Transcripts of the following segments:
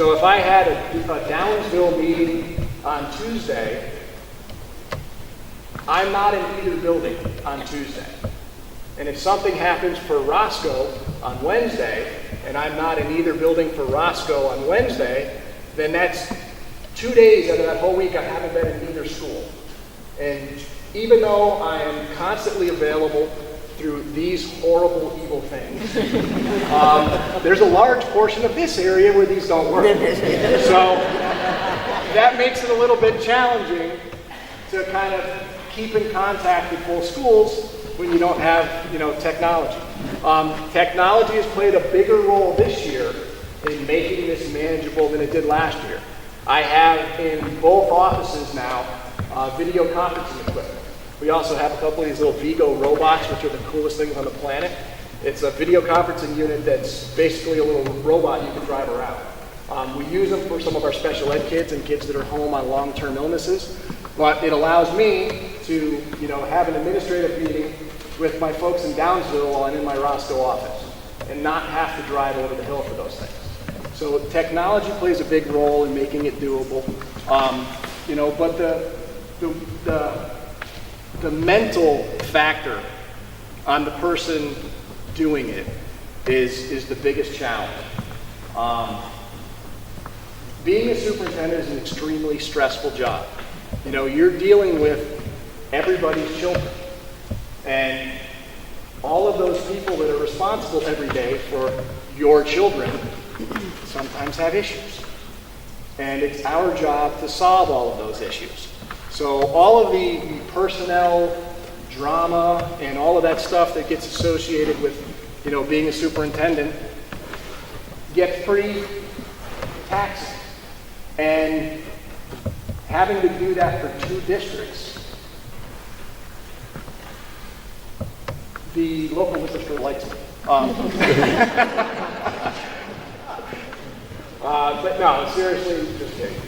So if I had a Downsville meeting on Tuesday, I'm not in either building on Tuesday. And if something happens for Roscoe on Wednesday, and I'm not in either building for Roscoe on Wednesday, then that's 2 days out of that whole week I haven't been in either school. And even though I am constantly available through these horrible, evil things, there's a large portion of this area where these don't work. So that makes it a little bit challenging to kind of keep in contact with both schools when you don't have, technology. Technology has played a bigger role this year in making this manageable than it did last year. I have in both offices now video conferencing equipment. We also have a couple of these little Vigo robots, which are the coolest things on the planet. It's a video conferencing unit that's basically a little robot you can drive around. We use them for some of our special ed kids and kids that are home on long-term illnesses, but it allows me to, have an administrative meeting with my folks in Downsville while I'm in my Roscoe office and not have to drive over the hill for those things. So technology plays a big role in making it doable, but the mental factor on the person doing it is the biggest challenge. Being a superintendent is an extremely stressful job. You're dealing with everybody's children. And all of those people that are responsible every day for your children sometimes have issues. And it's our job to solve all of those issues. So all of the personnel, drama, and all of that stuff that gets associated with, being a superintendent gets pretty taxing. And having to do that for 2 districts, the local district likes me. But no, seriously, just kidding.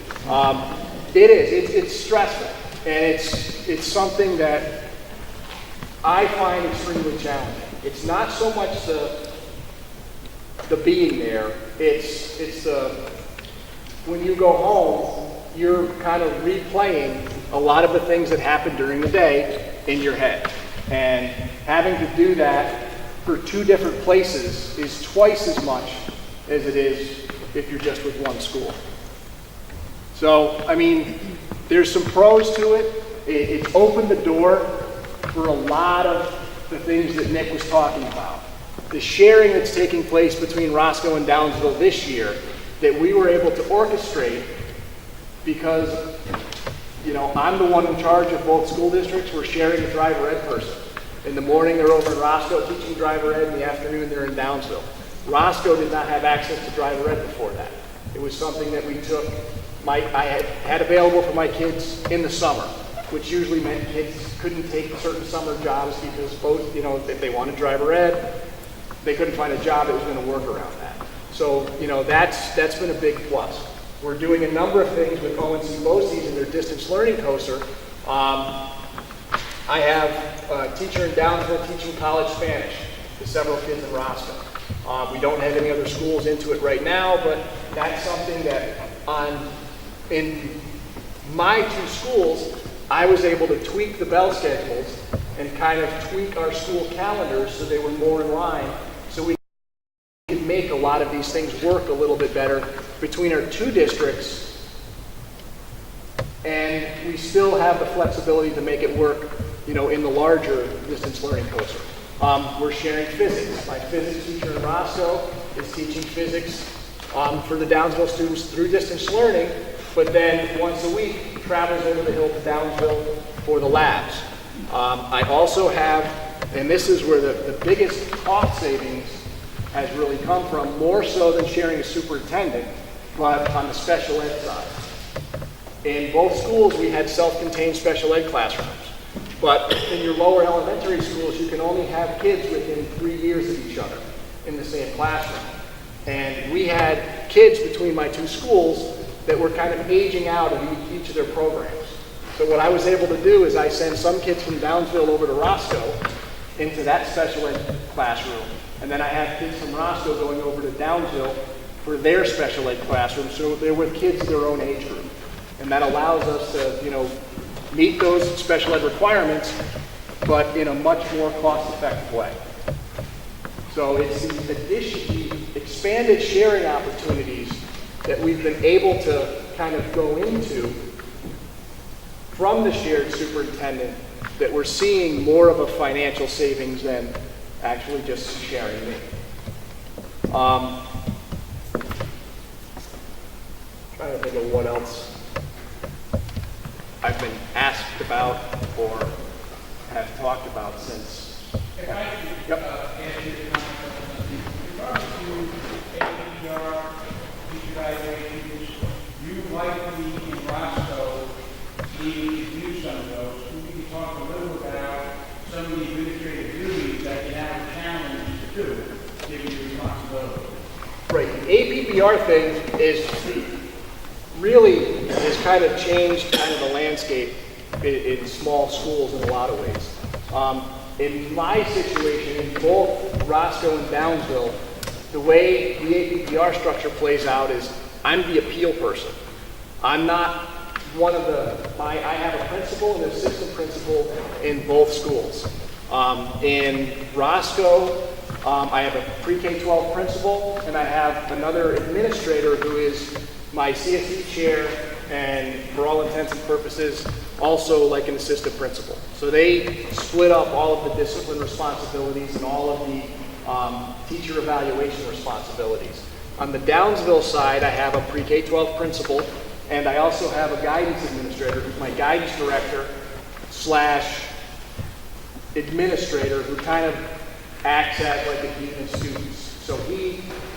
It's stressful, and it's something that I find extremely challenging. It's not so much the being there, it's when you go home, you're kind of replaying a lot of the things that happened during the day in your head. And having to do that for 2 different places is twice as much as it is if you're just with one school. So, there's some pros to it. It's opened the door for a lot of the things that Nick was talking about. The sharing that's taking place between Roscoe and Downsville this year that we were able to orchestrate because, I'm the one in charge of both school districts. We're sharing a driver ed person. In the morning, they're over in Roscoe teaching driver ed. In the afternoon, they're in Downsville. Roscoe did not have access to driver ed before that. It was something that we took, I had available for my kids in the summer, which usually meant kids couldn't take certain summer jobs because both, if they wanted driver ed, they couldn't find a job that was going to work around that. So, that's been a big plus. We're doing a number of things with ONC BOCES and their distance learning coaster. I have a teacher in Downsville teaching college Spanish to several kids in Roscoe. We don't have any other schools into it right now, but that's something that in my 2 schools, I was able to tweak the bell schedules and kind of tweak our school calendars so they were more in line, so we could make a lot of these things work a little bit better between our 2 districts, and we still have the flexibility to make it work, in the larger distance learning coaster. We're sharing physics. My physics teacher in Roscoe is teaching physics for the Downsville students through distance learning, but then once a week travels over the hill to Downsville for the labs. I also have, and this is where the biggest cost savings has really come from, more so than sharing a superintendent, but on the special ed side. In both schools, we had self-contained special ed classrooms. But in your lower elementary schools, you can only have kids within 3 years of each other in the same classroom. And we had kids between my 2 schools that were kind of aging out of each of their programs. So what I was able to do is I send some kids from Downsville over to Roscoe into that special ed classroom. And then I have kids from Roscoe going over to Downsville for their special ed classroom, so they're with kids of their own age group. And that allows us to, meet those special ed requirements, but in a much more cost-effective way. So it's the expanded sharing opportunities that we've been able to kind of go into from the shared superintendent that we're seeing more of a financial savings than actually just sharing me. Trying to think of what else I've been asked about or have talked about since. If I could add your comment, in regards to APR, teacher evaluations, you likely in Roscoe needing to do some of those. We can talk a little about some of the administrative duties that you have a challenge to do, given your responsibility. Right, the APPR thing is really has kind of changed kind of the landscape in small schools in a lot of ways. In my situation, in both Roscoe and Downsville, the way the APPR structure plays out is I'm the appeal person. I'm not one of I have a principal and an assistant principal in both schools. In Roscoe, I have a pre-K-12 principal, and I have another administrator who is my CSE chair, and for all intents and purposes, also like an assistant principal. So they split up all of the discipline responsibilities and all of the teacher evaluation responsibilities. On the Downsville side, I have a pre-K-12 principal, and I also have a guidance administrator who's my guidance director / administrator who kind of acts as like a dean of students. So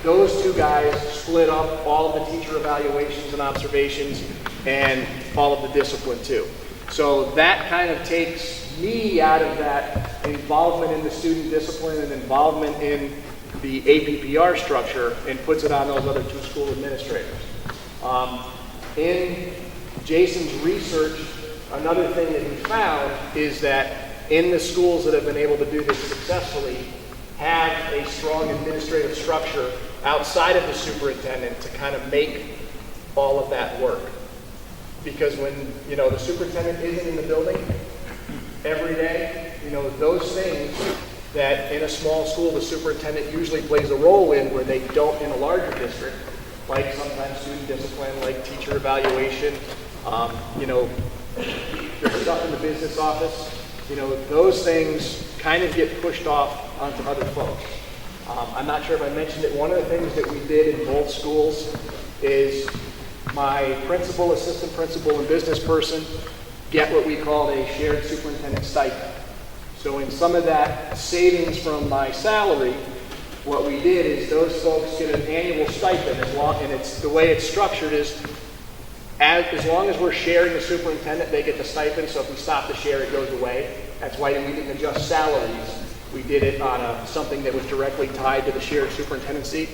those two guys split up all of the teacher evaluations and observations and all of the discipline too. So that kind of takes me out of that involvement in the student discipline and involvement in the APPR structure and puts it on those other two school administrators. In Jason's research, another thing that he found is that in the schools that have been able to do this successfully have a strong administrative structure outside of the superintendent to kind of make all of that work. Because when, the superintendent isn't in the building every day, those things that in a small school the superintendent usually plays a role in where they don't in a larger district, like sometimes student discipline, like teacher evaluation, there's stuff in the business office, those things kind of get pushed off onto other folks. I'm not sure if I mentioned it. One of the things that we did in both schools is my principal, assistant principal, and business person get what we call a shared superintendent stipend. So in some of that savings from my salary, what we did is those folks get an annual stipend and it's the way it's structured is as long as we're sharing the superintendent, they get the stipend. So if we stop the share, it goes away. That's why we didn't adjust salaries. We did it on something that was directly tied to the shared superintendency.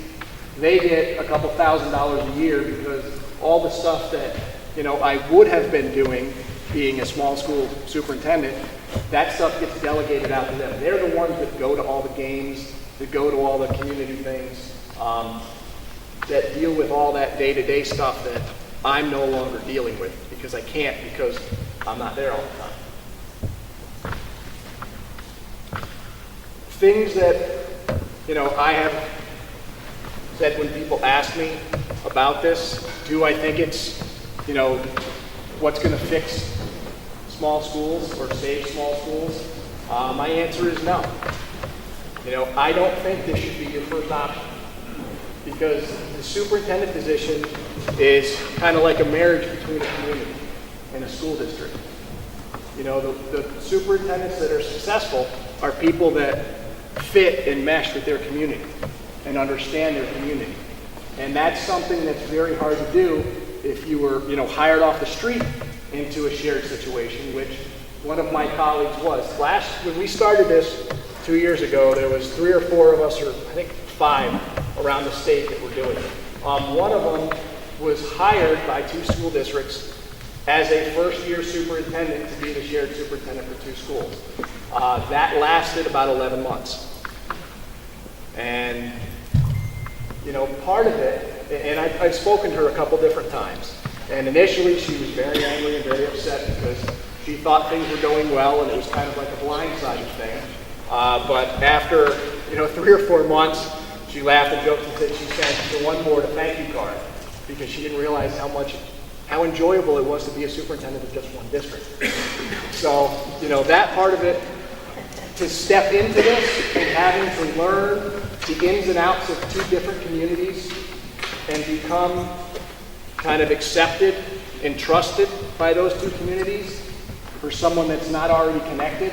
They get a couple $1,000s a year because all the stuff that I would have been doing being a small school superintendent, that stuff gets delegated out to them. They're the ones that go to all the games, that go to all the community things, that deal with all that day-to-day stuff that I'm no longer dealing with because I can't because I'm not there all the time. Things that, I have said when people ask me about this, do I think it's, what's going to fix small schools or save small schools? My answer is no. I don't think this should be your first option because the superintendent position is kind of like a marriage between a community and a school district. The superintendents that are successful are people that fit and mesh with their community and understand their community. And that's something that's very hard to do if you were, hired off the street into a shared situation, which one of my colleagues was. When we started this 2 years ago, there was 3 or 4 of us, or I think 5 around the state that were doing it. One of them was hired by 2 school districts as a first-year superintendent to be the shared superintendent for 2 schools. That lasted about 11 months. And, part of it And I've spoken to her a couple different times. And initially she was very angry and very upset because she thought things were going well and it was kind of like a blindsided thing. But after 3 or 4 months, she laughed and joked and said she sent for one board a thank you card because she didn't realize how enjoyable it was to be a superintendent of just one district. So, that part of it, to step into this and having to learn the ins and outs of 2 different communities and become kind of accepted and trusted by those 2 communities for someone that's not already connected,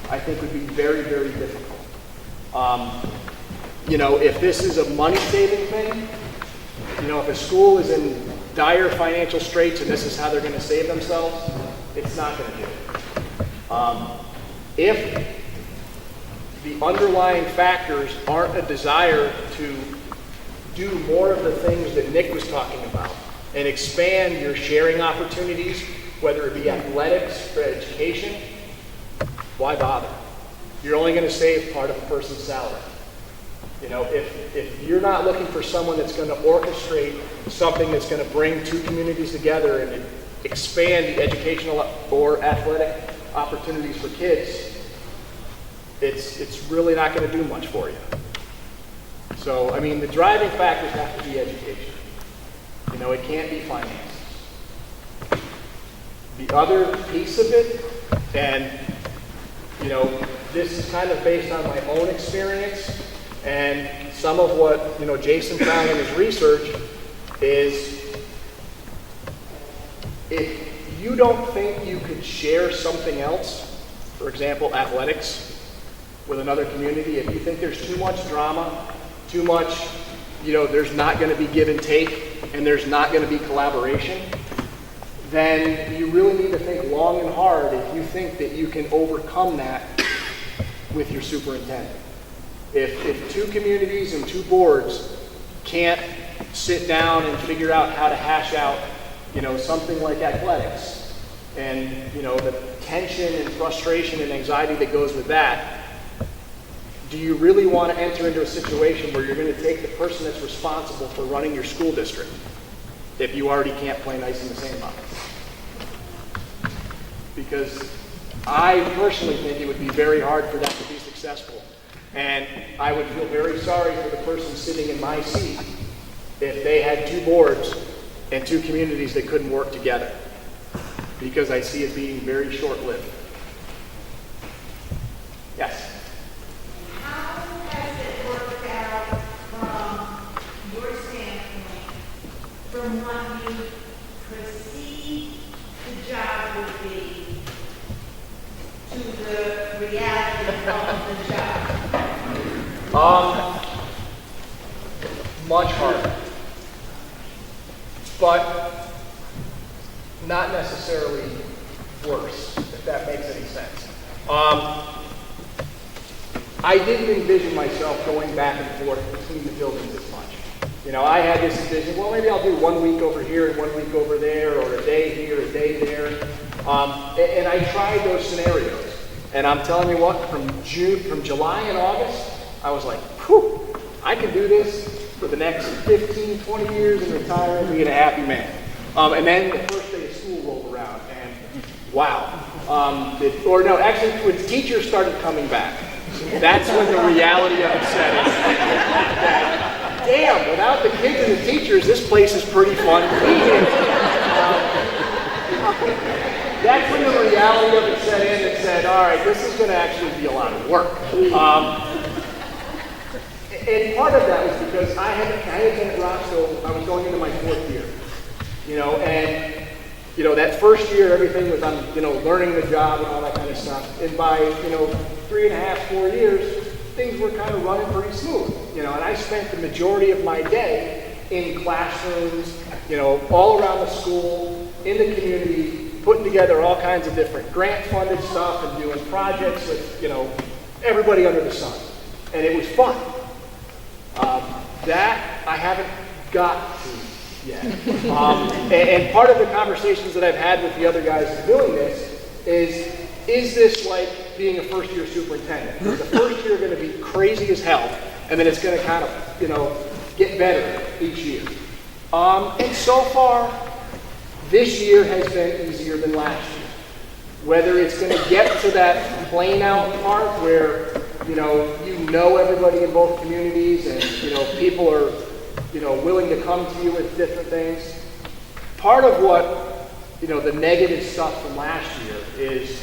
I think would be very, very difficult. If this is a money-saving thing, if a school is in dire financial straits and this is how they're going to save themselves, it's not going to do it. If the underlying factors aren't a desire to do more of the things that Nick was talking about and expand your sharing opportunities, whether it be athletics or education, why bother? You're only going to save part of a person's salary. If you're not looking for someone that's going to orchestrate something that's going to bring 2 communities together and expand the educational or athletic opportunities for kids, it's really not going to do much for you. So, the driving factors have to be education. It can't be finances. The other piece of it, and this is kind of based on my own experience and some of what Jason found in his research, is if you don't think you could share something else, for example, athletics, with another community, if you think there's too much drama, too much, there's not going to be give and take, and there's not going to be collaboration, then you really need to think long and hard if you think that you can overcome that with your superintendent. If 2 communities and 2 boards can't sit down and figure out how to hash out, something like athletics, and, the tension and frustration and anxiety that goes with that, do you really want to enter into a situation where you're going to take the person that's responsible for running your school district if you already can't play nice in the sandbox? Because I personally think it would be very hard for that to be successful. And I would feel very sorry for the person sitting in my seat if they had 2 boards and 2 communities that couldn't work together, because I see it being very short-lived. Yes? How has it worked out from your standpoint, from what you perceive the job would be to the reality of the job? Much harder. But not necessarily worse, if that makes any sense. I didn't envision myself going back and forth between the buildings as much. I had this vision, well, maybe I'll do 1 week over here and 1 week over there, or a day here, a day there. And I tried those scenarios. And I'm telling you what, from July and August, I was like, whew, I can do this for the next 15, 20 years and retire and be a happy man. And then the first day of school rolled around, and wow. Actually, when teachers started coming back, that's when the reality of it set in. Damn, without the kids and the teachers, this place is pretty fun to be in. That's when the reality of it set in and said, all right, this is going to actually be a lot of work. And part of that was because I had been at Roscoe, I was going into my 4th year. That first year, everything was on, learning the job and all that kind of stuff. And by, 3.5, 4 years, things were kind of running pretty smooth. And I spent the majority of my day in classrooms, all around the school, in the community, putting together all kinds of different grant-funded stuff and doing projects with, everybody under the sun. And it was fun. That I haven't got to yet. And part of the conversations that I've had with the other guys who are doing this is this like being a first-year superintendent? Is the first year going to be crazy as hell, and then it's going to kind of, get better each year? And so far, this year has been easier than last year. Whether it's going to get to that plain out part where, you know everybody in both communities and, people are, willing to come to you with different things. Part of what, the negative stuff from last year is,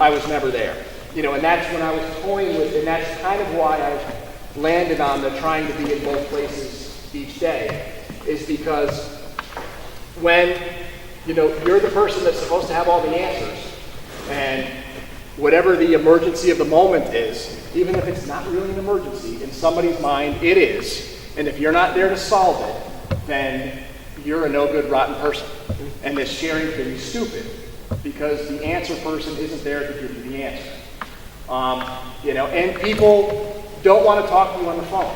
I was never there. And that's when I was toying with, and that's kind of why I landed on the trying to be in both places each day, is because when, you're the person that's supposed to have all the answers, and whatever the emergency of the moment is, even if it's not really an emergency, in somebody's mind it is, and if you're not there to solve it, then you're a no good, rotten person. And this sharing thing is stupid, because the answer person isn't there to give you the answer. And people don't want to talk to you on the phone.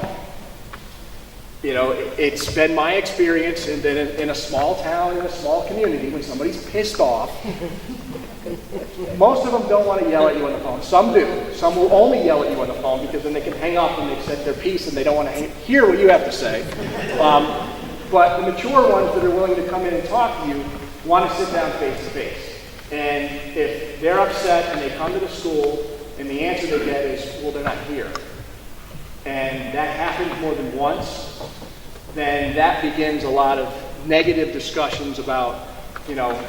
It's been my experience, and then in a small town, in a small community, when somebody's pissed off, most of them don't want to yell at you on the phone. Some do. Some will only yell at you on the phone because then they can hang up and they've said their piece and they don't want to hear what you have to say. But the mature ones that are willing to come in and talk to you want to sit down face to face. And if they're upset and they come to the school and the answer they get is, well, they're not here, and that happens more than once, then that begins a lot of negative discussions about,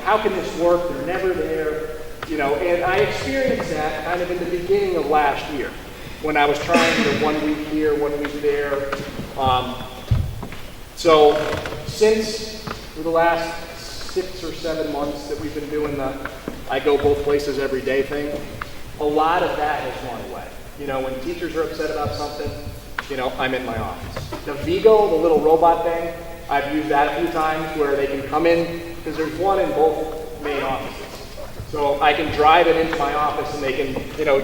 how can this work? They're never there. And I experienced that kind of in the beginning of last year when I was trying to 1 week here, 1 week there. So since for the last 6 or 7 months that we've been doing the I go both places every day thing, a lot of that has gone away. When teachers are upset about something, I'm in my office. The Vigo, the little robot thing, I've used that a few times where they can come in, because there's one in both main offices. So I can drive it into my office and they can,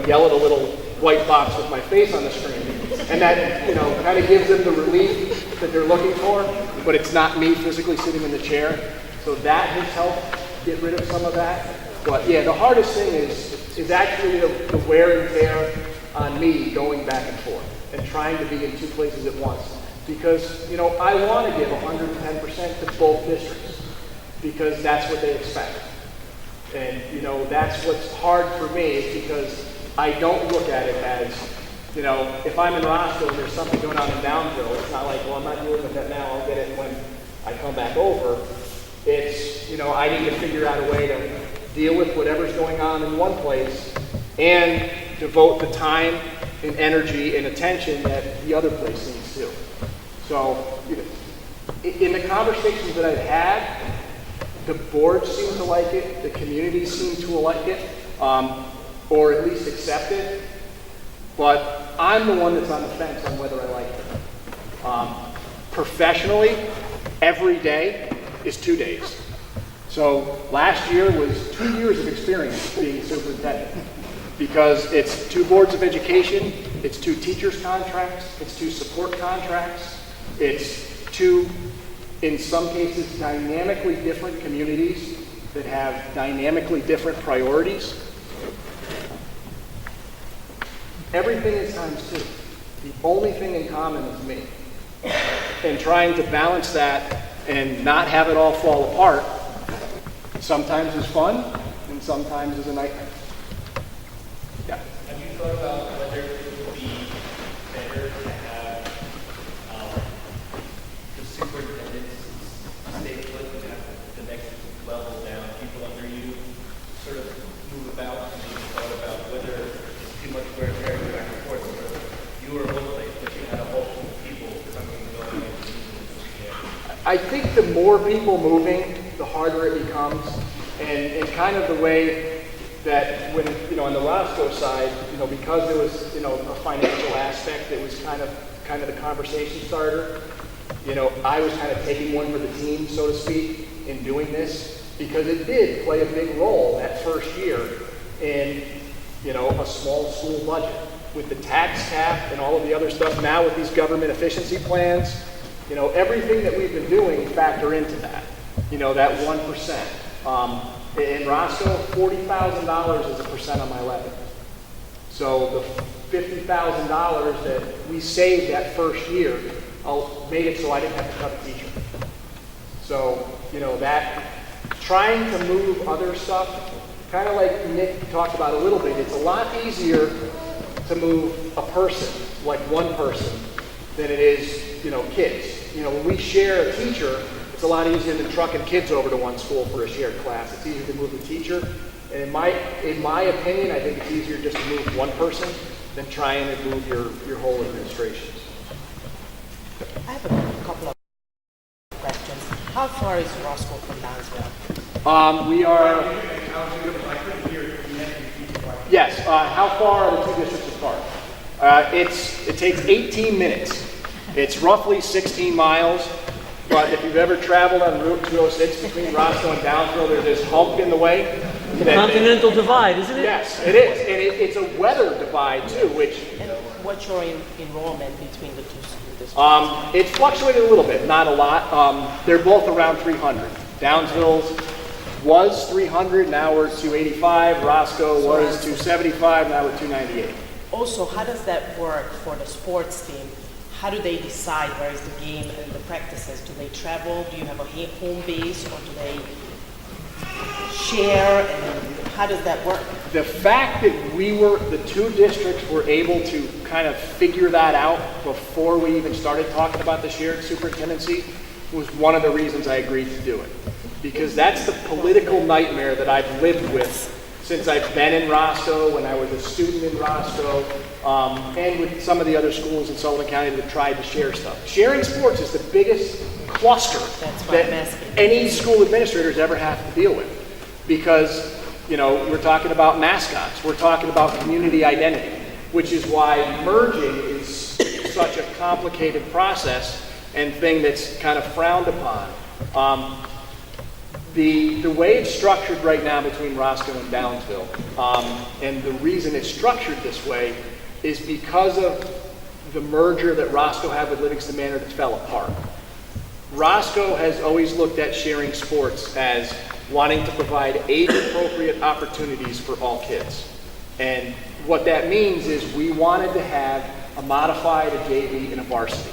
yell at a little white box with my face on the screen. And that, kind of gives them the relief that they're looking for, but it's not me physically sitting in the chair. So that has helped get rid of some of that. But yeah, the hardest thing is actually the wear and tear on me going back and forth and trying to be in 2 places at once. Because, I want to give 110% to both districts because that's what they expect. And, that's what's hard for me is because I don't look at it as, if I'm in Roscoe and there's something going on in Downville, it's not like, well, I'm not dealing with that now, I'll get it when I come back over. It's, I need to figure out a way to deal with whatever's going on in one place and devote the time and energy and attention that the other place needs to. So, in the conversations that I've had, the board seems to like it, the community seems to like it, or at least accept it, but I'm the one that's on the fence on whether I like it. Professionally, every day is 2 days. So last year was 2 years of experience being superintendent, because it's 2 boards of education, it's 2 teachers' contracts, it's 2 support contracts, it's 2, in some cases, dynamically different communities that have dynamically different priorities. Everything is times 2. The only thing in common is me. And trying to balance that and not have it all fall apart sometimes is fun and sometimes is a nightmare. Yeah. Have you thought about whether it would be better to have the superintendents stay put and have the next level down, people under you sort of move about? And you thought about whether it's too much wear and tear back and forth, or you were a whole place, but you had a whole group of people coming and going and I think the more people moving, the harder it becomes, and kind of the way that when, on the Roscoe side, because there was, a financial aspect that was kind of the conversation starter, I was kind of taking one for the team, so to speak, in doing this, because it did play a big role that first year in, a small school budget. With the tax cap and all of the other stuff now with these government efficiency plans, everything that we've been doing factor into that, that 1%. In Roscoe, $40,000 is a percent on my levy. So the $50,000 that we saved that first year made it so I didn't have to cut a teacher. So, you know, that trying to move other stuff, kind of like Nick talked about a little bit, it's a lot easier to move a person, like one person, than it is, you know, kids. You know, when we share a teacher, it's a lot easier than trucking kids over to one school for a shared class. It's easier to move the teacher. And in my opinion, I think it's easier just to move one person than trying to move your whole administration. I have a couple of questions. How far is Roscoe from Downsville? We are, yes, how far are the two districts apart? It takes 18 minutes. It's roughly 16 miles, but if you've ever traveled on Route 206 between Roscoe and Downsville, there's this hump in the way. The Continental Divide, isn't it? Yes, it is. And it's a weather divide too, which And what's your enrollment between the two school districts? it's fluctuated a little bit, not a lot. They're both around 300. Downsville's was 300, now we're 285. Roscoe was 275, now we're 298. Also, how does that work for the sports team? How do they decide where is the game and the practices? Do they travel? Do you have a home base, or do they share? And how does that work? The fact that the two districts were able to kind of figure that out before we even started talking about the shared superintendency was one of the reasons I agreed to do it. Because that's the political nightmare that I've lived with since I've been in Roscoe, when I was a student in Roscoe, and with some of the other schools in Sullivan County that have tried to share stuff. Sharing sports is the biggest cluster That's why I'm that asking. any school administrators ever have to deal with. Because, you know, we're talking about mascots, we're talking about community identity, which is why merging is such a complicated process and thing that's kind of frowned upon. The way it's structured right now between Roscoe and Downsville, and the reason it's structured this way is because of the merger that Roscoe had with Livingston Manor that fell apart. Roscoe has always looked at sharing sports as wanting to provide age-appropriate opportunities for all kids. And what that means is we wanted to have a modified, a JV, and a varsity.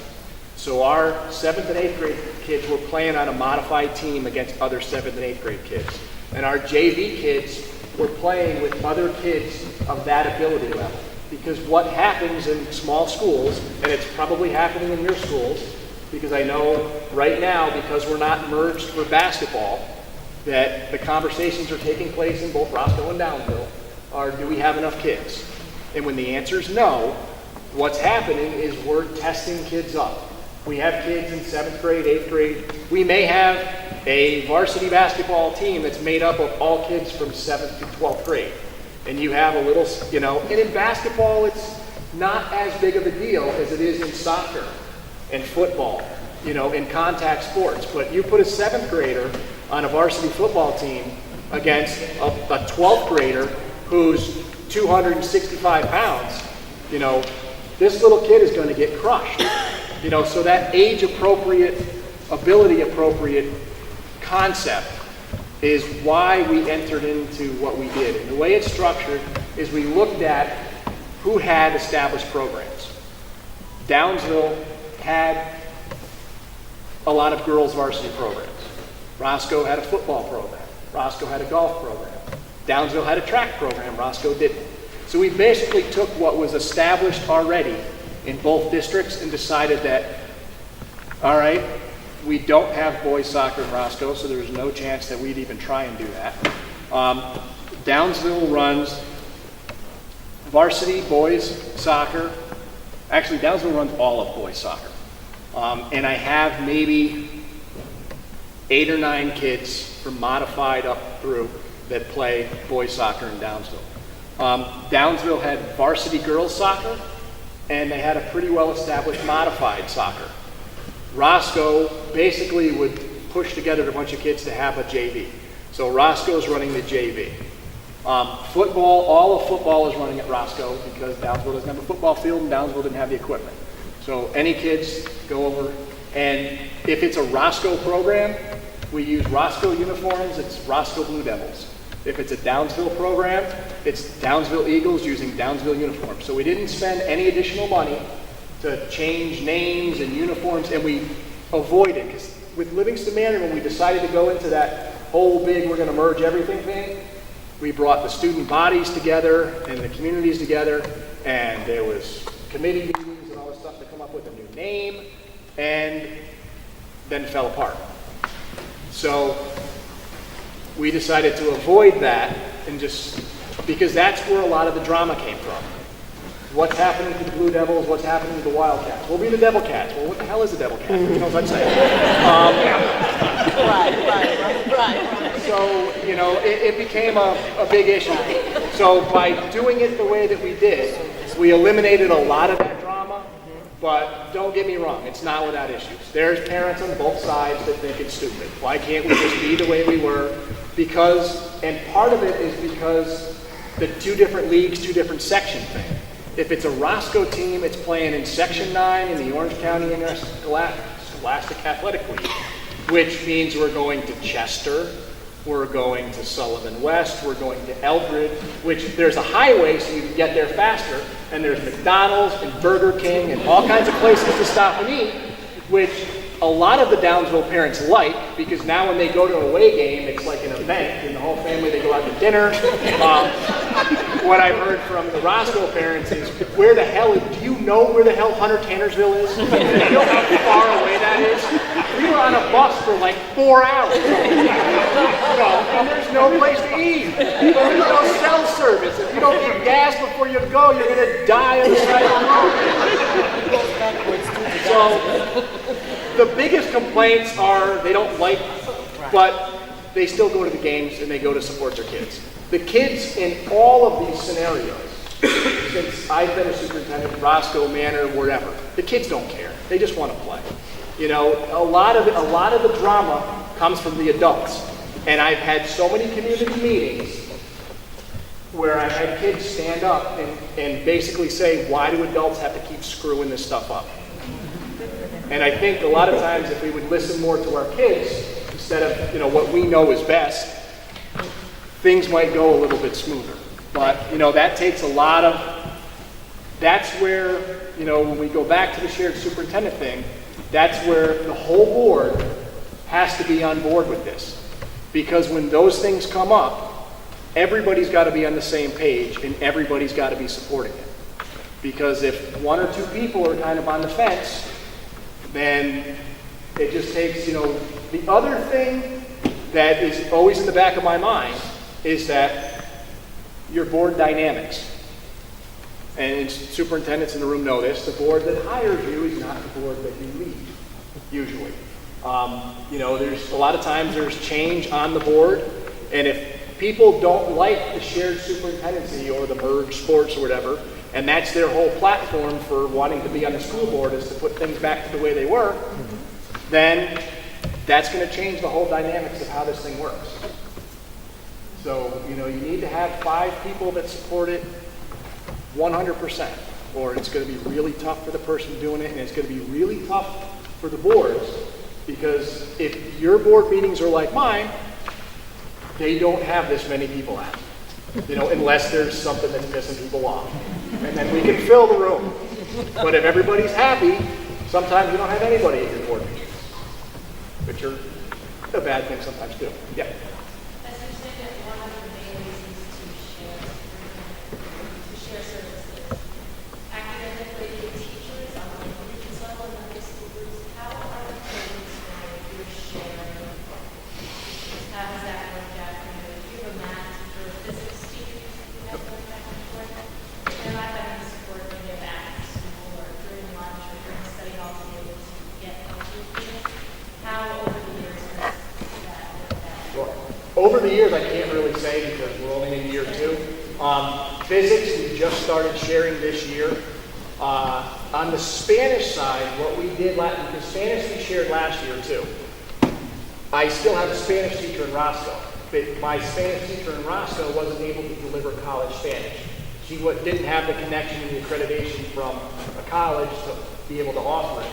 So our 7th and 8th grade kids were playing on a modified team against other 7th and 8th grade kids. And our JV kids were playing with other kids of that ability level. Because what happens in small schools, and it's probably happening in your schools, because I know right now, because we're not merged for basketball, that the conversations are taking place in both Roscoe and Downsville are, do we have enough kids? And when the answer is no, what's happening is we're testing kids up. We have kids in 7th grade, 8th grade. We may have a varsity basketball team that's made up of all kids from 7th to 12th grade. And you have a little, you know, and in basketball, it's not as big of a deal as it is in soccer and football, you know, in contact sports. But you put a 7th grader on a varsity football team against a 12th grader who's 265 pounds, you know, this little kid is going to get crushed. You know, so that age-appropriate, ability-appropriate concept is why we entered into what we did. And the way it's structured is we looked at who had established programs. Downsville had a lot of girls' varsity programs. Roscoe had a football program. Roscoe had a golf program. Downsville had a track program. Roscoe didn't. So we basically took what was established already in both districts and decided that, all right, we don't have boys soccer in Roscoe, so there's no chance that we'd even try and do that. Downsville runs varsity boys soccer. Actually, Downsville runs all of boys soccer. And I have maybe 8 or 9 kids from modified up through that play boys soccer in Downsville. Downsville had varsity girls soccer, and they had a pretty well-established modified soccer. Roscoe basically would push together a bunch of kids to have a JV. So Roscoe's running the JV. Football, all of football is running at Roscoe because Downsville doesn't have a football field and Downsville didn't have the equipment. So any kids go over, and if it's a Roscoe program, we use Roscoe uniforms, it's Roscoe Blue Devils. If it's a Downsville program, it's Downsville Eagles using Downsville uniforms. So we didn't spend any additional money to change names and uniforms, and we avoided, because with Livingston Manor, when we decided to go into that whole big, we're gonna merge everything thing, we brought the student bodies together and the communities together, and there was committee meetings and all this stuff to come up with a new name, and then it fell apart. So we decided to avoid that and just, because that's where a lot of the drama came from. What's happening to the Blue Devils? What's happening to the Wildcats? We'll be the Devil Cats. Well, what the hell is a Devil Cat? Who knows what I'm saying? Right. So, you know, it became a big issue. So by doing it the way that we did, we eliminated a lot of that drama, but don't get me wrong, it's not without issues. There's parents on both sides that think it's stupid. Why can't we just be the way we were? Because, and part of it is because the two different leagues, two different section thing. If it's a Roscoe team, it's playing in Section 9 in the Orange County Scholastic Athletic League, which means we're going to Chester, we're going to Sullivan West, we're going to Eldred, which there's a highway so you can get there faster, and there's McDonald's and Burger King and all kinds of places to stop and eat, which a lot of the Downsville parents like, because now when they go to an away game, it's like an event, and the whole family, they go out to dinner. What I've heard from the Roscoe parents is, where the hell do you know where the hell Hunter Tannersville is? Do you know how far away that is? We were on a bus for like 4 hours. And there's no place to eat. There's no cell service. If you don't get gas before you go, you're going to die on the side of the road. So the biggest complaints are they don't like, but they still go to the games and they go to support their kids. The kids in all of these scenarios, since I've been a superintendent, Roscoe, Manor, wherever, the kids don't care. They just want to play. You know, a lot of the drama comes from the adults. And I've had so many community meetings where I've had kids stand up and basically say, why do adults have to keep screwing this stuff up? And I think a lot of times if we would listen more to our kids, instead of, you know, what we know is best, things might go a little bit smoother. But, you know, that takes a lot of, that's where, you know, when we go back to the shared superintendent thing, that's where the whole board has to be on board with this. Because when those things come up, everybody's got to be on the same page and everybody's got to be supporting it. Because if one or two people are kind of on the fence, then it just takes, you know, the other thing that is always in the back of my mind is that your board dynamics. And superintendents in the room know this, the board that hires you is not the board that you lead, usually. You know, there's a lot of times there's change on the board, and if people don't like the shared superintendency or the merged sports or whatever, and that's their whole platform for wanting to be on the school board is to put things back to the way they were, then that's going to change the whole dynamics of how this thing works. So, you know, you need to have 5 people that support it 100%, or it's going to be really tough for the person doing it, and it's going to be really tough for the boards, because if your board meetings are like mine, they don't have this many people at, you know, unless there's something that's pissing people off. And then we can fill the room. But if everybody's happy, sometimes you don't have anybody at your board meetings, which are a bad thing sometimes too. Yeah. As you said, that one of the main reasons to share services, academically, the teachers on the regions level and the high school groups, how are the things that you're sharing? How does that work out? You know, if you have a math teacher or a physics teacher, you have to back and forth. They're not having to support when they're back to school or during lunch or during study hall to be able to get healthy students. How over the years has that worked out? Sure. Over the years, I can't really say because we're only in year 2. Physics, we just started sharing this year. On the Spanish side, what we did because Spanish we shared last year too. I still have a Spanish teacher in Roscoe, but my Spanish teacher in Roscoe wasn't able to deliver college Spanish. She didn't have the connection and the accreditation from a college to be able to offer it.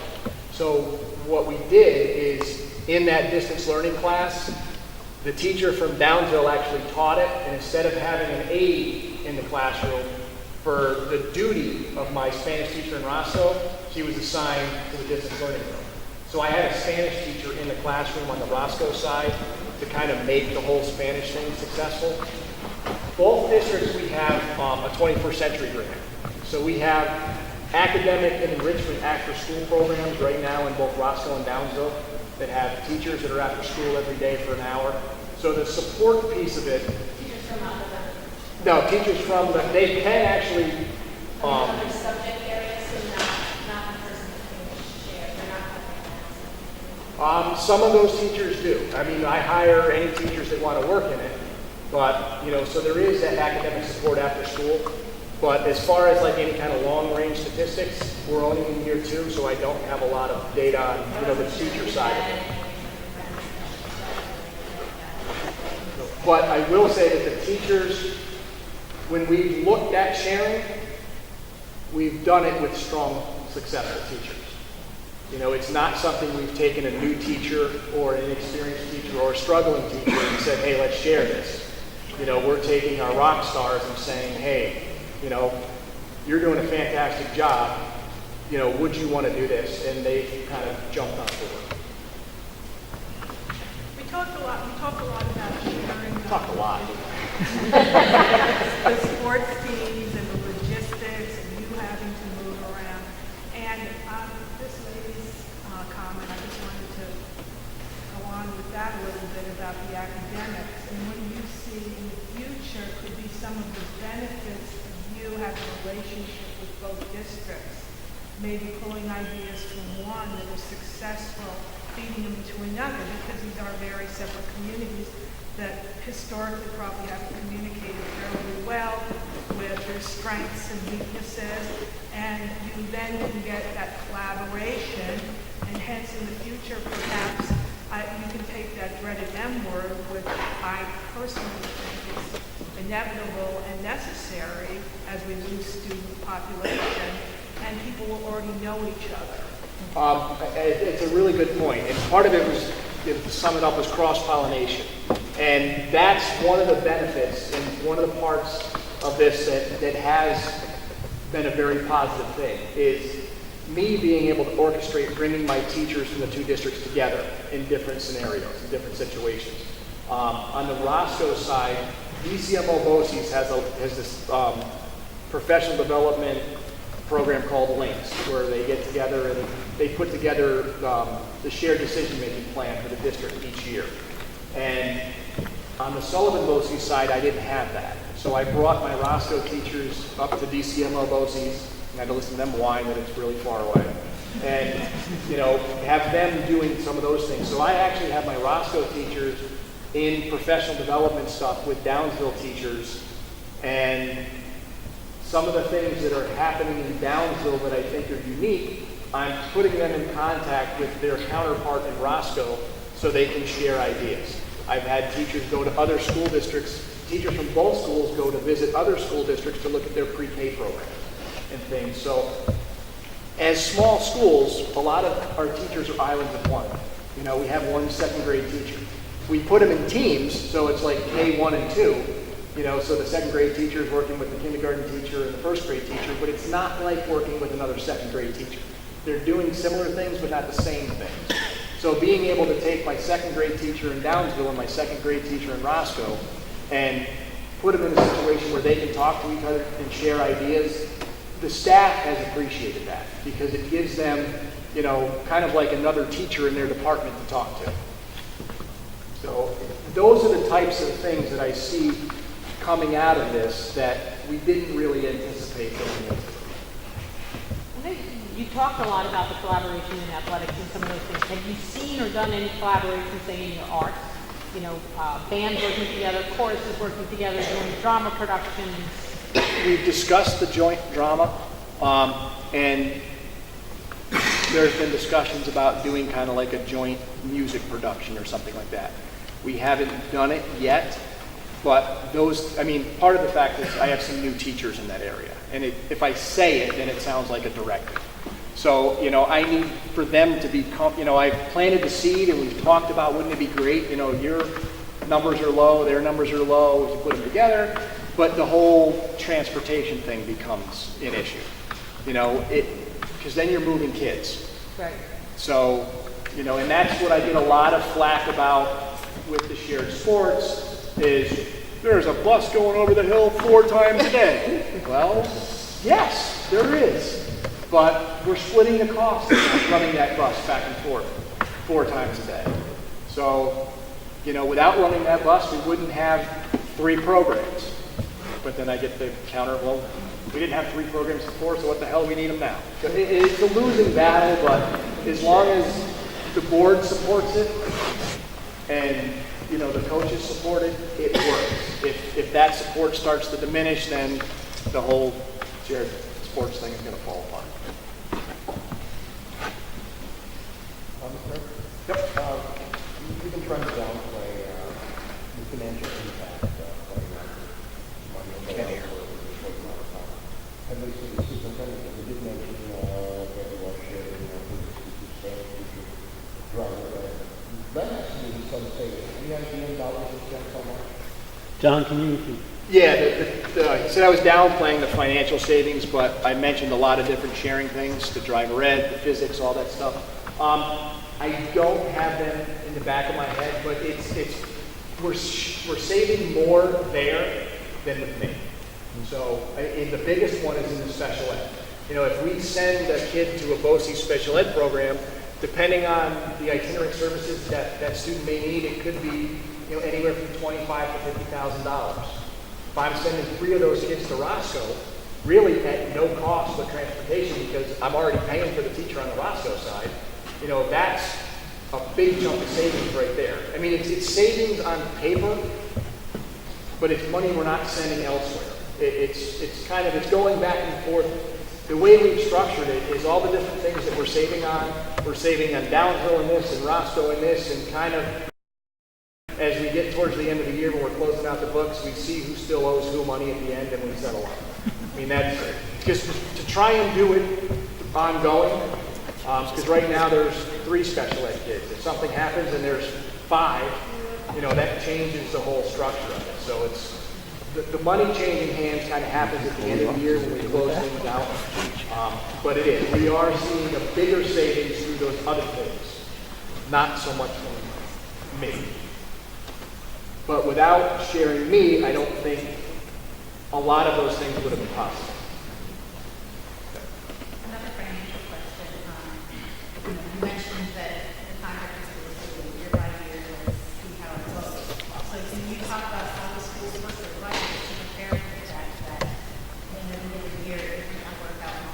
So what we did is, in that distance learning class, the teacher from Downsville actually taught it, and instead of having an aide in the classroom, for the duty of my Spanish teacher in Roscoe, she was assigned to the distance learning room. So I had a Spanish teacher in the classroom on the Roscoe side to kind of make the whole Spanish thing successful. Both districts, we have a 21st century grant. So we have academic and enrichment after-school programs right now in both Roscoe and Downsville that have teachers that are after school every day for an hour. So the support piece of it, Teachers from other, no, teachers from the, they can actually, other subject areas, so not the person that can share, they're not having that. some of those teachers do. I mean, I hire any teachers that want to work in it, but, you know, so there is that academic support after school. But as far as like any kind of long-range statistics, we're only in year 2, so I don't have a lot of data on, you know, the teacher side of it. But I will say that the teachers, when we've looked at sharing, we've done it with strong, successful teachers. You know, it's not something we've taken a new teacher or an inexperienced teacher or a struggling teacher and said, hey, let's share this. You know, we're taking our rock stars and saying, hey, you know, you're doing a fantastic job. You know, would you want to do this? And they kind of jumped on board. We talked a lot about sharing Talk a lot. the sports teams and the logistics and you having to move around. And this lady's comment, I just wanted to go on with that a little bit about the academics. And what you see in the future could be some of the benefits of you having a relationship with both districts. Maybe pulling ideas from one that is successful, feeding them to another, because these are very separate communities that historically probably have communicated fairly well with their strengths and weaknesses, and you then can get that collaboration, and hence in the future perhaps you can take that dreaded M word, which I personally think is inevitable and necessary as we lose student population, and people will already know each other. It's a really good point. And part of it was, to sum it up, was cross-pollination. And that's one of the benefits and one of the parts of this that has been a very positive thing, is me being able to orchestrate bringing my teachers from the 2 districts together in different scenarios, in different situations. On the Roscoe side, DCMO BOCES has this professional development program called Links, where they get together and they put together the shared decision-making plan for the district each year. And on the Sullivan BOCES side, I didn't have that. So I brought my Roscoe teachers up to DCMO BOCES, and I had to listen to them whine that it's really far away. And, you know, have them doing some of those things. So I actually have my Roscoe teachers in professional development stuff with Downsville teachers, and some of the things that are happening in Downsville that I think are unique, I'm putting them in contact with their counterpart in Roscoe so they can share ideas. I've had teachers go to other school districts, teachers from both schools go to visit other school districts to look at their pre-K programs and things. So as small schools, a lot of our teachers are islands of one. You know, we have one 2nd grade teacher. We put them in teams, so it's like K1 and 2. You know, so the 2nd grade teacher is working with the kindergarten teacher and the 1st grade teacher, but it's not like working with another 2nd grade teacher. They're doing similar things, but not the same things. So being able to take my 2nd grade teacher in Downsville and my 2nd grade teacher in Roscoe and put them in a situation where they can talk to each other and share ideas, the staff has appreciated that because it gives them, you know, kind of like another teacher in their department to talk to. So those are the types of things that I see coming out of this that we didn't really anticipate going into. I think you talked a lot about the collaboration in athletics and some of those things. Have you seen or done any collaboration, say, in your arts? You know, bands working together, choruses working together, doing drama productions? We've discussed the joint drama, and there's been discussions about doing kind of like a joint music production or something like that. We haven't done it yet, but those, I mean, part of the fact is I have some new teachers in that area. And if I say it, then it sounds like a directive. So, you know, I need for them to be, you know, I've planted the seed and we've talked about, wouldn't it be great, you know, your numbers are low, their numbers are low, we can put them together, but the whole transportation thing becomes an issue. You know, because then you're moving kids. Right. So You know, and that's what I get a lot of flack about with the shared sports is there's a bus going over the hill 4 times a day. Well, yes, there is. But we're splitting the cost of running that bus back and forth 4 times a day. So, you know, without running that bus, we wouldn't have 3 programs. But then I get the counter, well, we didn't have 3 programs before, so what the hell do we need them now? So it's a losing battle, but as long as the board supports it and, you know, the coaches support it, it works. If that support starts to diminish, then the whole shared sports thing is going to fall apart. Yep. You've been trying to downplay the financial impact of putting money on the table for a short amount of time. At least for the superintendent, we did mention that we want to share driver. That has to be some savings. Any idea in dollars and cents how much? John, can you repeat? Yeah, he said I was downplaying the financial savings, but I mentioned a lot of different sharing things, the driver ed, the physics, all that stuff. I don't have them in the back of my head, but we're saving more there than with me. So the biggest one is in the special ed. You know, if we send a kid to a BOCES special ed program, depending on the itinerant services that student may need, it could be, you know, anywhere from $25,000 to $50,000. If I'm sending 3 of those kids to Roscoe, really at no cost but transportation, because I'm already paying for the teacher on the Roscoe side, you know, that's a big chunk of savings right there. I mean, it's savings on paper, but it's money we're not sending elsewhere. It's going back and forth. The way we've structured it is all the different things that we're saving on. We're saving on downhill in this and Roscoe in this, and kind of as we get towards the end of the year when we're closing out the books, we see who still owes who money at the end, and we settle up. I mean, that's just to try and do it ongoing. Because right now there's 3 special ed kids. If something happens and there's 5, you know, that changes the whole structure of it. So it's the money changing hands kind of happens at the end of the year when we close things out. But it is. We are seeing a bigger savings through those other things, not so much from me. But without sharing me, I don't think a lot of those things would have been possible. Another financial question. You mentioned that the contract is supposed to year by year to see how it goes. So can you talk about how the schools work their budget to prepare for the fact that in the end of the year, it does not work out in the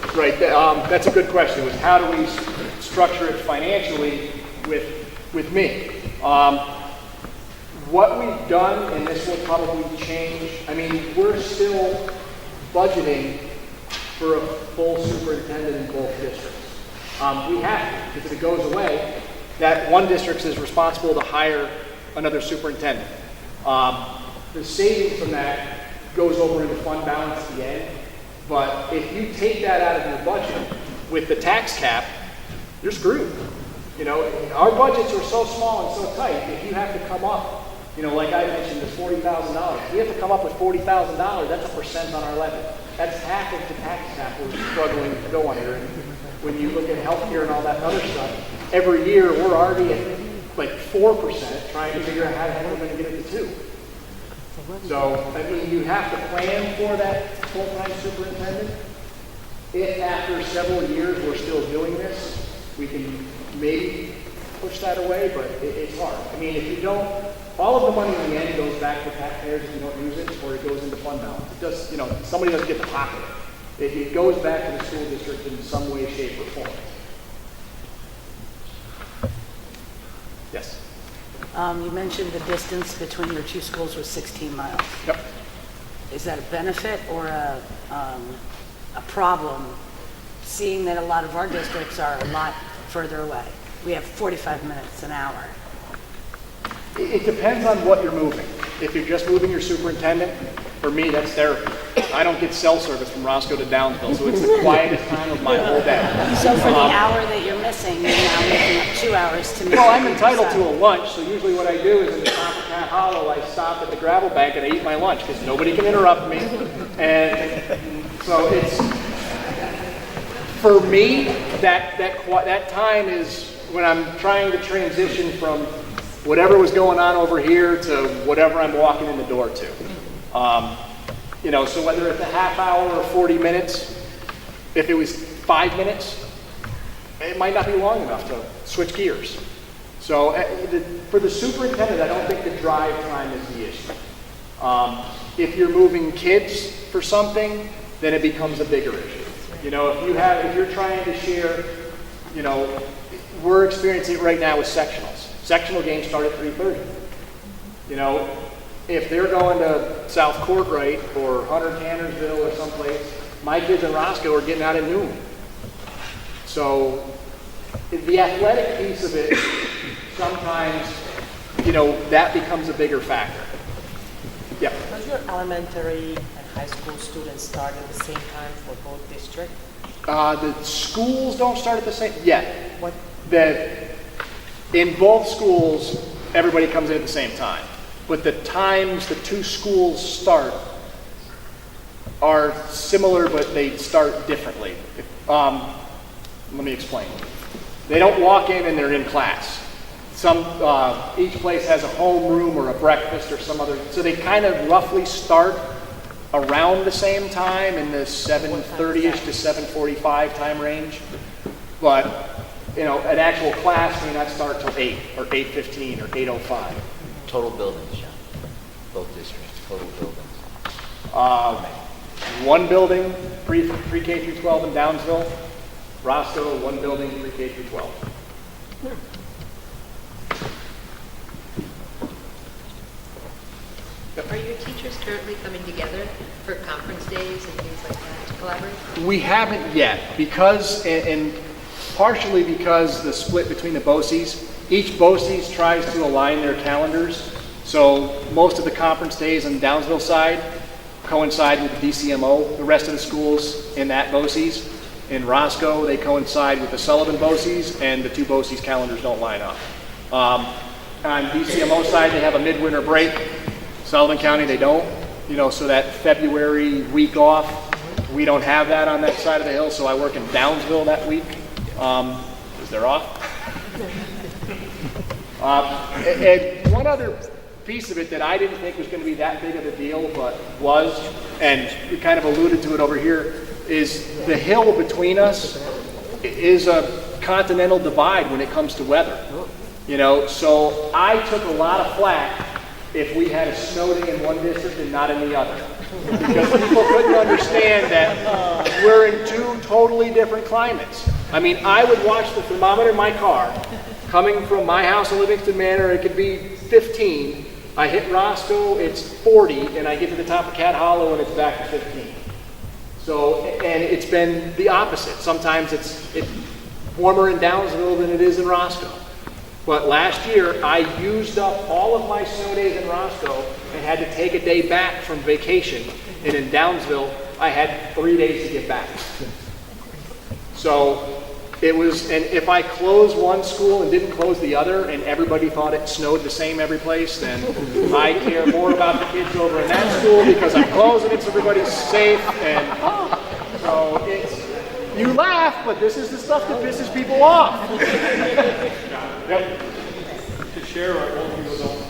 pocket? Right. That's a good question. Was how do we structure it financially with me? What we've done, and this will probably change, I mean, we're still budgeting for a full superintendent in both districts. We have to, because if it goes away, that one district is responsible to hire another superintendent. The savings from that goes over into fund balance at the end, but if you take that out of your budget with the tax cap, you're screwed. You know, our budgets are so small and so tight, if you have to come up, you know, like I mentioned, there's $40,000. We have to come up with $40,000, that's a percent on our levy. That's half of the tax cap we're struggling to go under. And when you look at healthcare and all that other stuff, every year we're already at like 4% trying to figure out how the heck we're going to get it to 2. So, I mean, you have to plan for that full-time superintendent. If after several years we're still doing this, we can maybe push that away, but it's hard. I mean, if you don't, all of the money in the end goes back to taxpayers if you don't use it, or it goes into fund balance. It does, you know, somebody doesn't get to pocket it. It goes back to the school district in some way, shape, or form. Yes? You mentioned the distance between your 2 schools was 16 miles. Yep. Is that a benefit or a problem, seeing that a lot of our districts are a lot further away? We have 45 minutes, an hour. It depends on what you're moving. If you're just moving your superintendent, for me, that's therapy. I don't get cell service from Roscoe to Downsville, so it's the quietest time of my whole day. So for the hour that you're missing, you're now making up 2 hours to miss. Well, I'm entitled to a lunch, so usually what I do is in the top of Cat Hollow, I stop at the gravel bank and I eat my lunch because nobody can interrupt me. And so it's For me, that time is when I'm trying to transition from whatever was going on over here to whatever I'm walking in the door to. So whether it's a half hour or 40 minutes, if it was 5 minutes, it might not be long enough to switch gears. So for the superintendent, I don't think the drive time is the issue. If you're moving kids for something, then it becomes a bigger issue. If you're trying to share, we're experiencing it right now with sectionals. Sectional games start at 3:30. If they're going to South Courtright or Hunter Tannersville or someplace, my kids in Roscoe are getting out at noon. So the athletic piece of it, sometimes, that becomes a bigger factor. Yeah. Does your elementary and high school students start at the same time for both districts? The schools don't start at the same, yet. What? In both schools, everybody comes in at the same time. But the times the two schools start are similar, but they start differently. Let me explain. They don't walk in and they're in class. Each place has a home room or a breakfast or some other, so they kind of roughly start around the same time in the 7:30ish to 7:45 time range. But, an actual class may not start till 8 or 8:15 or 8:05. Total buildings, John. Both districts, total buildings. One building, pre-K through 12 in Downsville. Roscoe, one building, pre-K through 12. Are your teachers currently coming together for conference days and things like that to collaborate? We haven't yet because, and partially because the split between the BOCES, each BOCES tries to align their calendars. So most of the conference days on the Downsville side coincide with the DCMO. The rest of the schools in that BOCES. In Roscoe, they coincide with the Sullivan BOCES, and the two BOCES calendars don't line up. On DCMO side, they have a midwinter break. Sullivan County, they don't. So that February week off, we don't have that on that side of the hill, so I work in Downsville that week, because they're off. And one other piece of it that I didn't think was going to be that big of a deal, but was, and we kind of alluded to it over here, is the hill between us is a continental divide when it comes to weather. So I took a lot of flack if we had a snow day in one district and not in the other. Because people couldn't understand that we're in two totally different climates. I mean, I would watch the thermometer in my car, coming from my house in Livingston Manor, it could be 15. I hit Roscoe, it's 40, and I get to the top of Cat Hollow and it's back to 15. So, and it's been the opposite. Sometimes it's warmer in Downsville than it is in Roscoe. But last year, I used up all of my snow days in Roscoe and had to take a day back from vacation. And in Downsville, I had 3 days to get back. So it was, and if I closed one school and didn't close the other, and everybody thought it snowed the same every place, then I care more about the kids over in that school because I'm closing it so everybody's safe. And so it's, you laugh, but this is the stuff that pisses people off. Yep. To share, I hope people don't,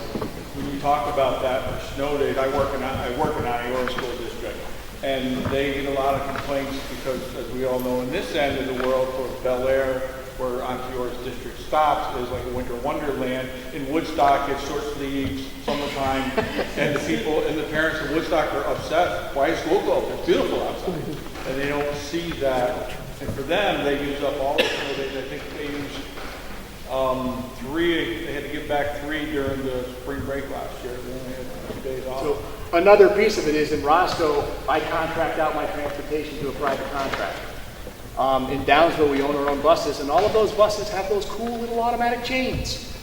when you talk about that for snow days, I work in Iowa School District, and they get a lot of complaints because, as we all know, in this end of the world, for Bel Air, where Onteor's district stops, is like a winter wonderland. In Woodstock, it's short sleeves, summertime, and the people and the parents of Woodstock are upset. Why is school closed? It's beautiful outside, and they don't see that. And for them, they use up all the snow days. I think they use 3. They had to give back 3 during the spring break last year. They only had 2 days off. So another piece of it is in Roscoe, I contract out my transportation to a private contractor. In Downsville, we own our own buses, and all of those buses have those cool little automatic chains.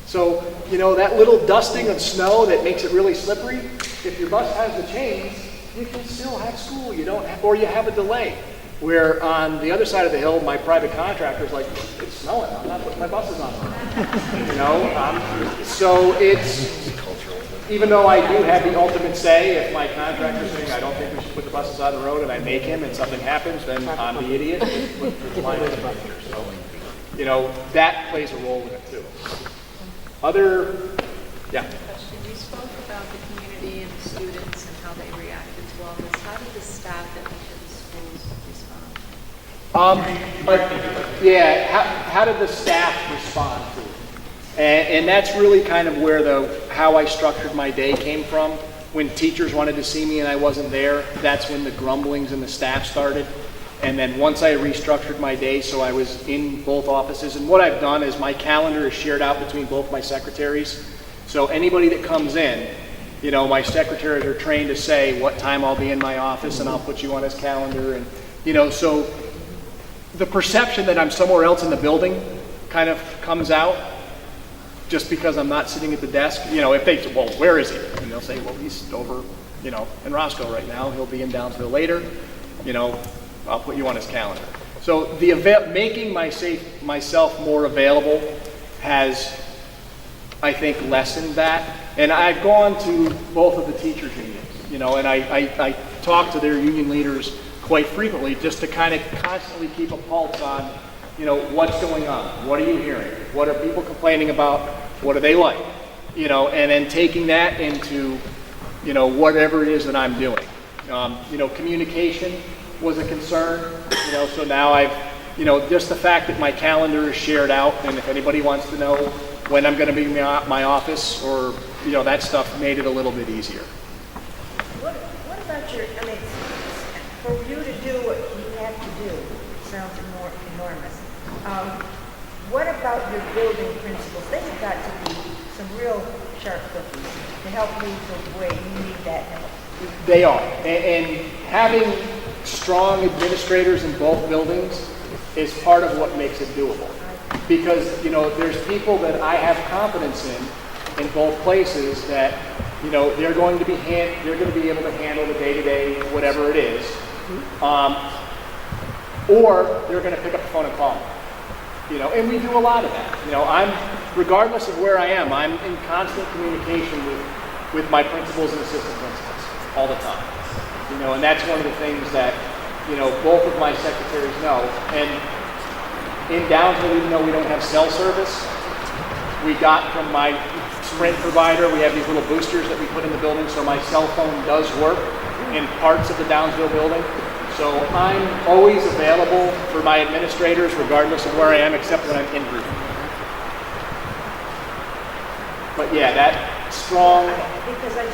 So, that little dusting of snow that makes it really slippery, if your bus has the chains, you can still have school. You don't have, or you have a delay. Where on the other side of the hill, my private contractor's like, it's snowing, I'm not putting my buses on. So it's, even though I do have the ultimate say, if my contractor's saying, I don't think we should put the buses on the road, and I make him, and something happens, then I'm the idiot. It's my manager. So, you know, that plays a role in it too. Yeah. Question. You spoke about the community and the students and how they reacted to all this. How did the staff at each of the schools respond? How did the staff respond to it? And that's really kind of where how I structured my day came from. When teachers wanted to see me and I wasn't there, that's when the grumblings in the staff started. And then once I restructured my day so I was in both offices, and what I've done is my calendar is shared out between both my secretaries. So anybody that comes in, you know, my secretaries are trained to say what time I'll be in my office, and I'll put you on his calendar. And, you know, so the perception that I'm somewhere else in the building kind of comes out just because I'm not sitting at the desk. You know, if they say, well, where is he? And they'll say, well, he's over, you know, in Roscoe right now. He'll be in Downsville later. You know, I'll put you on his calendar. So the making myself more available has, I think, lessened that. And I've gone to both of the teachers' unions, you know, and I talk to their union leaders quite frequently just to kind of constantly keep a pulse on, you know, what's going on? What are you hearing? What are people complaining about? What are they like? You know, and then taking that into, you know, whatever it is that I'm doing. You know, communication was a concern, you know, so now I've, you know, just the fact that my calendar is shared out, and if anybody wants to know when I'm going to be in my office, or, you know, that stuff made it a little bit easier. What about for you to do what you have to do, sounds more enormous. What about your building principals? They've got to be some real sharp cookies to help you the way you need that help. They are, and having strong administrators in both buildings is part of what makes it doable. Because, you know, there's people that I have confidence in both places that, you know, they're going to be able to handle the day-to-day, whatever it is, or they're going to pick up the phone and call me. You know, and we do a lot of that. You know, regardless of where I am, I'm in constant communication with my principals and assistant principals all the time. You know, and that's one of the things that, you know, both of my secretaries know. And in Downsville, even though we don't have cell service, we got from my Sprint provider, we have these little boosters that we put in the building, so my cell phone does work in parts of the Downsville building. So I'm always available for my administrators, regardless of where I am, except when I'm in group. But yeah, that strong. Because that's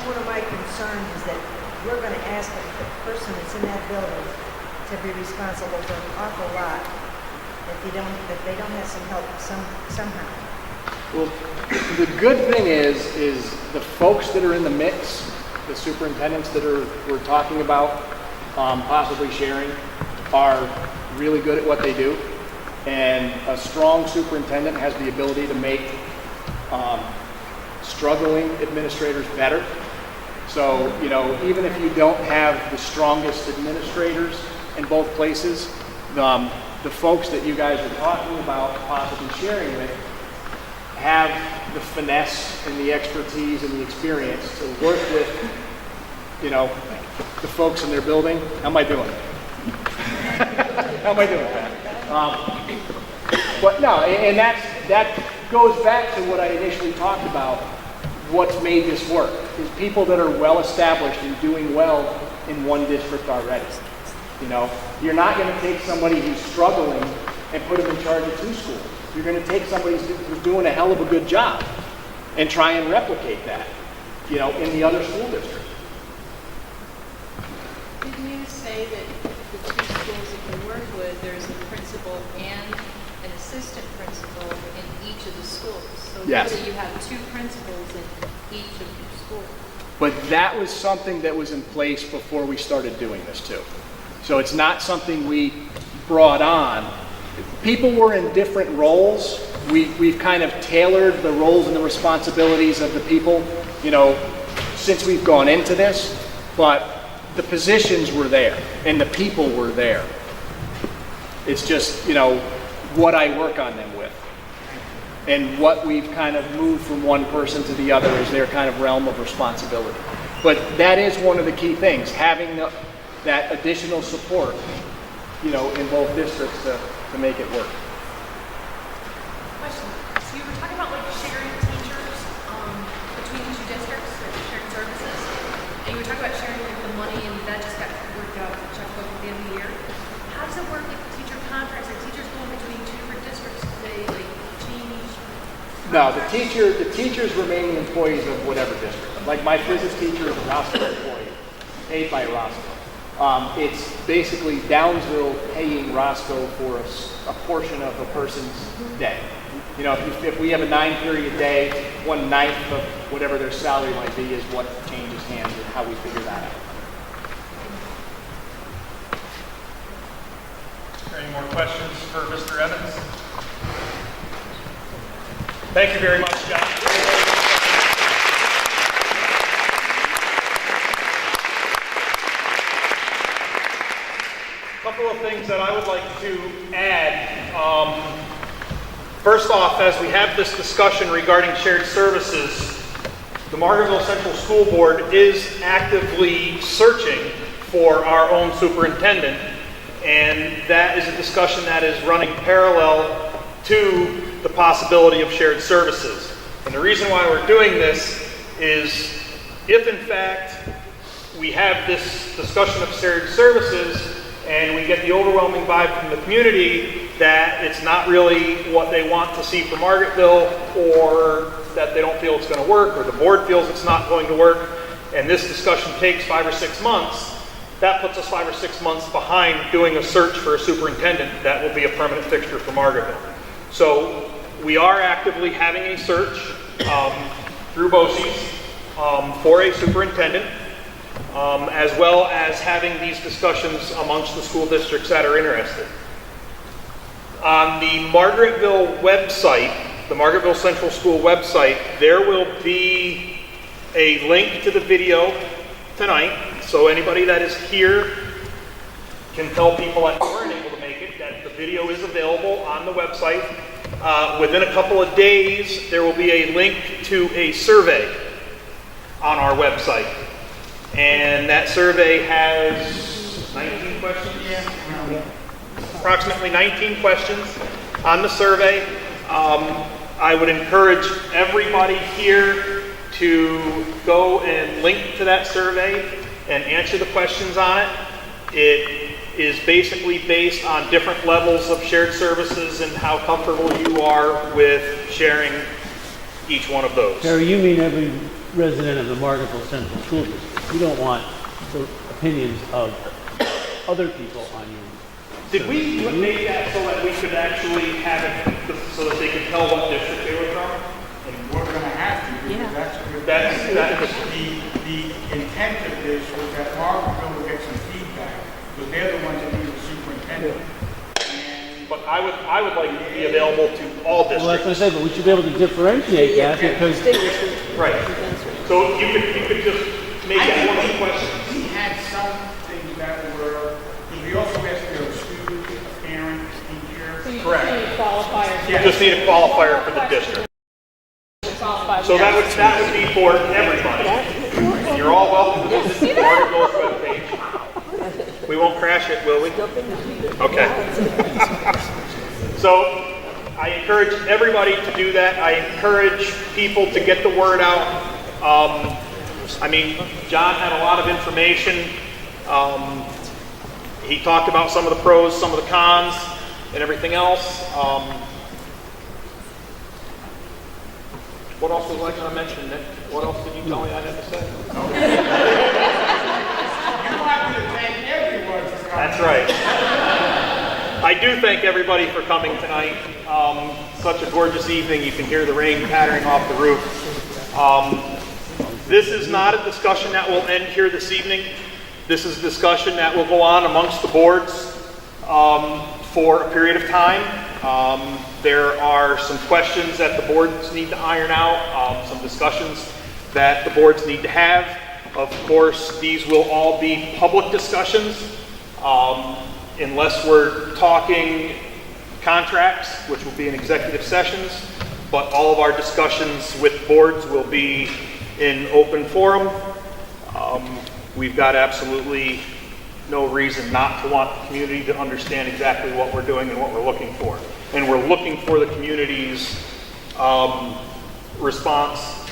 one of my concerns, is that we're going to ask the person that's in that building to be responsible for an awful lot if they don't have some help somehow. Well, the good thing is the folks that are in the mix, the superintendents that we're talking about possibly sharing, are really good at what they do. And a strong superintendent has the ability to make struggling administrators better. So, you know, even if you don't have the strongest administrators in both places, the folks that you guys are talking about possibly sharing with have the finesse and the expertise and the experience to work with, you know, the folks in their building. How am I doing? How am I doing, Pat? But no, and that goes back to what I initially talked about. What's made this work is people that are well established and doing well in one district already. You know, you're not going to take somebody who's struggling and put them in charge of 2 schools. You're going to take somebody who's doing a hell of a good job and try and replicate that, you know, in the other school district. Didn't you say that the 2 schools that you work with, there's a principal and an assistant principal in each of the schools? So Yes. really you have 2 principals in each of your schools. But that was something that was in place before we started doing this too. So it's not something we brought on. People were in different roles. We've kind of tailored the roles and the responsibilities of the people, you know, since we've gone into this, but the positions were there and the people were there. It's just, you know, what I work on them with. And what we've kind of moved from one person to the other is their kind of realm of responsibility. But that is one of the key things, having that additional support, you know, in both districts to make it work. Question. So you were talking about like sharing teachers between the two districts, or sharing services, and you were talking about sharing like the money, and that just got worked out with checkbook at the end of the year. How does it work with teacher contracts? Are teachers going between two different districts? Do they like change? No, the teachers remain employees of whatever district. Like my physics teacher is a Roscoe employee, paid by Roscoe. It's basically Downsville paying Roscoe for a portion of a person's day. You know, if we have a 9-period day, 1/9 of whatever their salary might be is what changes hands and how we figure that out. Any more questions for Mr. Evans? Thank you very much, John. A couple of things that I would like to add. First off, as we have this discussion regarding shared services, the Margaretville Central School Board is actively searching for our own superintendent, and that is a discussion that is running parallel to the possibility of shared services. And the reason why we're doing this is if in fact we have this discussion of shared services and we get the overwhelming vibe from the community that it's not really what they want to see for Margaretville, or that they don't feel it's going to work, or the board feels it's not going to work, and this discussion takes 5 or 6 months, that puts us 5 or 6 months behind doing a search for a superintendent that will be a permanent fixture for Margaretville. So we are actively having a search through BOCES for a superintendent, as well as having these discussions amongst the school districts that are interested. On the Margaretville website, the Margaretville Central School website, there will be a link to the video tonight, so anybody that is here can tell people that weren't able to make it that the video is available on the website. Within a couple of days, there will be a link to a survey on our website. And that survey has 19 questions? Yeah. Approximately 19 questions on the survey. I would encourage everybody here to go and link to that survey and answer the questions on it. It is basically based on different levels of shared services and how comfortable you are with sharing each one of those. Terry, you mean every resident of the Margaretville Central School District. You don't want the opinions of other people on you. Did we make that so that we could actually have it so that they could tell what district they were from? And we're going to have to, because that's the intent of this was that Margaretville would get some feedback, because they're the ones that need the superintendent. But I would like it to be available to all districts. Well, that's what I say, but we should be able to differentiate that because... Right. So you could just make that one of the questions. We had some things that were, because we also asked for a student, a parent, a teacher. So you Correct. just need a qualifier. You just need a qualifier for the district. So that would be for everybody. And you're all welcome to visit the Margaretville's webpage. We won't crash it, will we? Okay. So I encourage everybody to do that. I encourage people to get the word out. I mean, John had a lot of information. He talked about some of the pros, some of the cons, and everything else. What else was I going to mention, Nick? What else did you tell me I had to say? You want me to thank everyone for coming. That's right. I do thank everybody for coming tonight. Such a gorgeous evening. You can hear the rain pattering off the roof. This is not a discussion that will end here this evening. This is a discussion that will go on amongst the boards for a period of time. There are some questions that the boards need to iron out, some discussions that the boards need to have. Of course, these will all be public discussions, unless we're talking contracts, which will be in executive sessions. but all of our discussions with boards will be in open forum. We've got absolutely no reason not to want the community to understand exactly what we're doing and what we're looking for. And we're looking for the community's response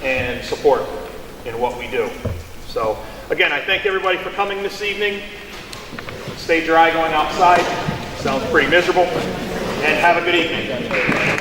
and support in what we do. So again, I thank everybody for coming this evening. Stay dry going outside. Sounds pretty miserable. And have a good evening.